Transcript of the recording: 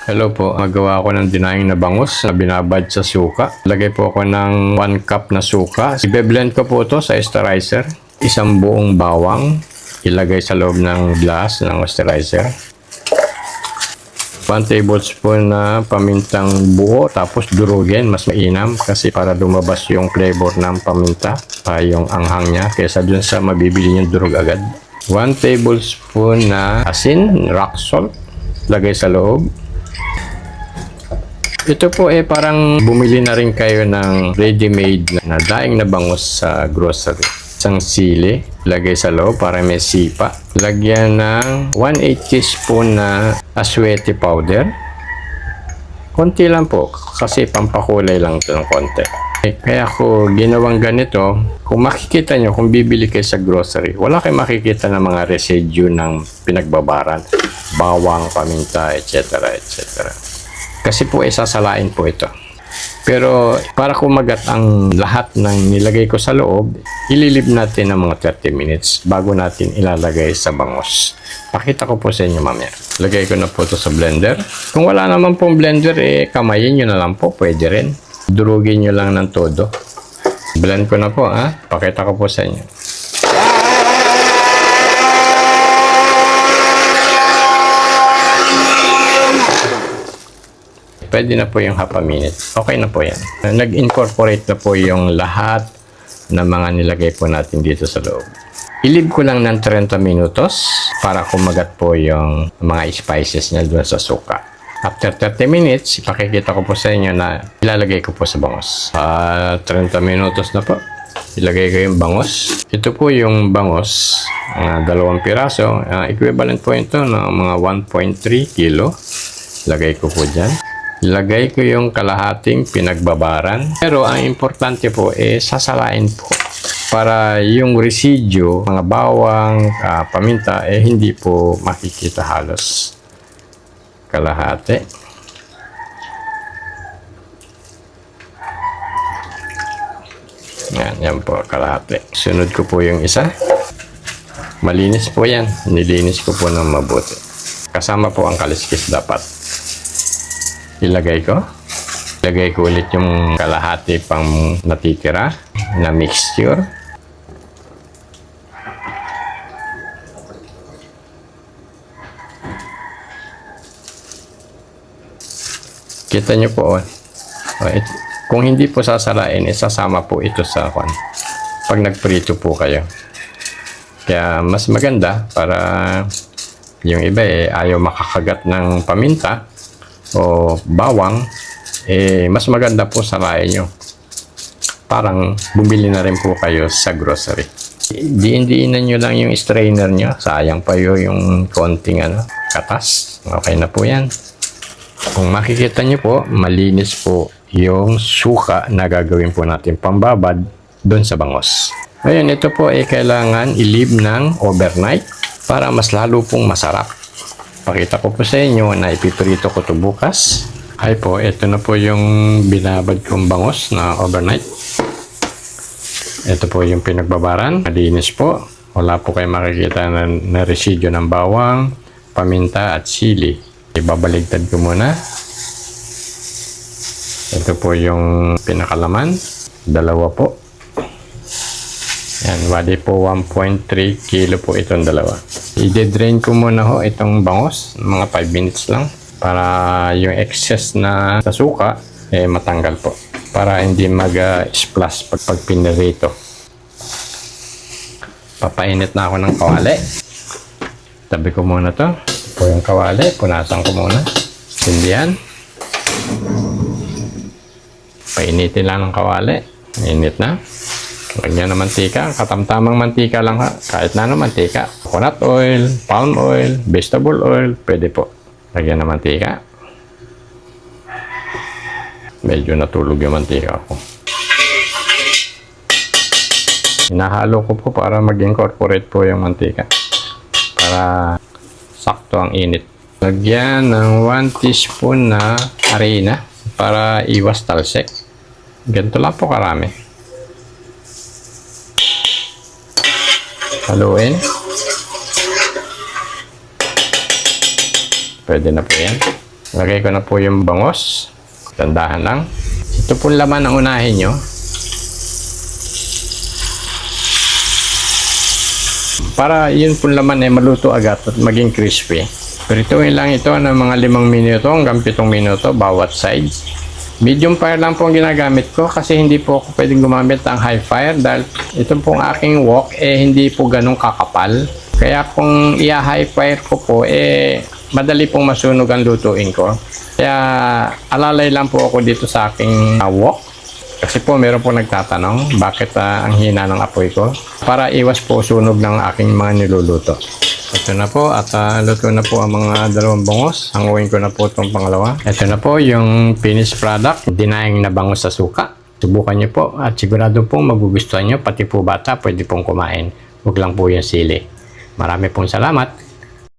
Hello po, magawa ko ng dinaing na bangus na binabad sa suka. Lagay po ako ng 1 cup na suka. Ibe-blend ko po ito sa sterilizer. Isang buong bawang, ilagay sa loob ng glass ng sterilizer. 1 tablespoon na pamintang buo, tapos durugin, mas mainam kasi para lumabas yung flavor ng paminta, yung anghang niya, kaysa dun sa mabibili yung durog agad. 1 tablespoon na asin, rock salt, lagay sa loob. Ito po parang bumili na rin kayo ng ready-made na daing na bangus sa grocery. Isang sili, lagay sa loob para may sipa. Lagyan ng 1/8 teaspoon na aswete powder. Konti lang po, kasi pampakulay lang ito ng konti. Kaya ko ginawang ganito, kung makikita nyo, kung bibili kayo sa grocery, wala kayo makikita ng mga residue ng pinagbabaran. Bawang, paminta, etc. etc. Kasi po sasalain po ito. Pero para kumagat ang lahat ng nilagay ko sa loob, ililib natin ng mga 30 minutes bago natin ilalagay sa bangus. Pakita ko po sa inyo mamaya. Lagay ko na po ito sa blender. Kung wala naman pong blender, kamayin nyo na lang po. Pwede rin. Durugin nyo lang ng todo. Blend ko na po. Pakita ko po sa inyo. Pwede na po yung half a minute. Okay na po yan. Nag-incorporate na po yung lahat ng mga nilagay po natin dito sa loob. Ilib ko lang ng 30 minutos para kumagat po yung mga spices niya doon sa suka. After 30 minutes, ipakikita ko po sa inyo na ilalagay ko po sa bangus. 30 minutos na po. Ilagay ko yung bangus. Ito po yung bangus. 2 piraso. Equivalent po ito ng mga 1.3 kilo. Lagay ko po dyan. Ilagay ko yung kalahating pinagbabaran. Pero ang importante po sasalain po para yung residue, mga bawang, paminta, hindi po makikita halos. Kalahati. Yan po, kalahati. Sunod ko po yung isa. Malinis po yan. Nilinis ko po ng mabuti. Kasama po ang kaliskis dapat. Ilagay ko ulit yung kalahati pang natitira na mixture. Kita nyo po kung hindi po sasalain, sasama po ito sa pag nagprito po kayo. Kaya mas maganda para yung iba ayaw makakagat ng paminta o bawang, mas maganda po salain nyo. Parang bumili na rin po kayo sa grocery. Diin-diinan nyo lang yung strainer nyo. Sayang pa yung konting katas. Okay na po yan. Kung makikita nyo po, malinis po yung suka na gagawin po natin pambabad doon sa bangus. Ngayon, ito po kailangan i-leave ng overnight para mas lalo pong masarap. Pakita ko po sa inyo na ipiprito ko ito bukas. Ay po, ito na po yung binabad kong bangus na overnight. Ito po yung pinagbabaran. Malinis po. Wala po kayo makikita na residue ng bawang, paminta at sili. Ibabaligtad ko muna. Ito po yung pinakalaman. 2 po. Yan, wali po 1.3 kilo po itong dalawa. I-drain ko muna itong bangus, mga 5 minutes lang, para yung excess na suka matanggal po. Para hindi mag-splash pag pinirito. Papainit na ako ng kawali. Tabi ko muna to. Ito po yung kawali, punasan ko muna. Sindihan. Painitin lang ng kawali. Init na. Lagyan ng mantika, katamtamang mantika lang kahit na mantika. Coconut oil, palm oil, vegetable oil, pwede po. Lagyan ng mantika. Medyo natulog yung mantika ko. Hinahalo ko po para mag-incorporate po yung mantika. Para sakto ang init. Lagyan ng 1 teaspoon na harina para iwas talsik. Ganito lang po karami. Haluin. Pwede na po yan. Lagay ko na po yung bangos. Tandahan lang. Ito po laman ang unahin nyo. Para yun po laman ay maluto agad at maging crispy. Prituin lang ito ng mga 5 minuto hanggang 7 minuto bawat side. Medium fire lang po ang ginagamit ko kasi hindi po ako pwedeng gumamit ng high fire dahil ito pong aking wok hindi po ganun kakapal. Kaya kung i-high fire ko po madali pong masunog ang lutuin ko. Kaya alalay lang po ako dito sa aking wok. Kasi po meron po nagtatanong bakit ang hina ng apoy ko. Para iwas po sunog ng aking mga niluluto. Ito na po at luto na po ang mga 2 bangos. Hanguin ko na po itong pangalawa. Ito na po yung finished product. Dinaing na bangos sa suka. Subukan nyo po at sigurado pong magugustuhan nyo. Pati po bata pwede pong kumain. Huwag lang po yung sili. Marami pong salamat.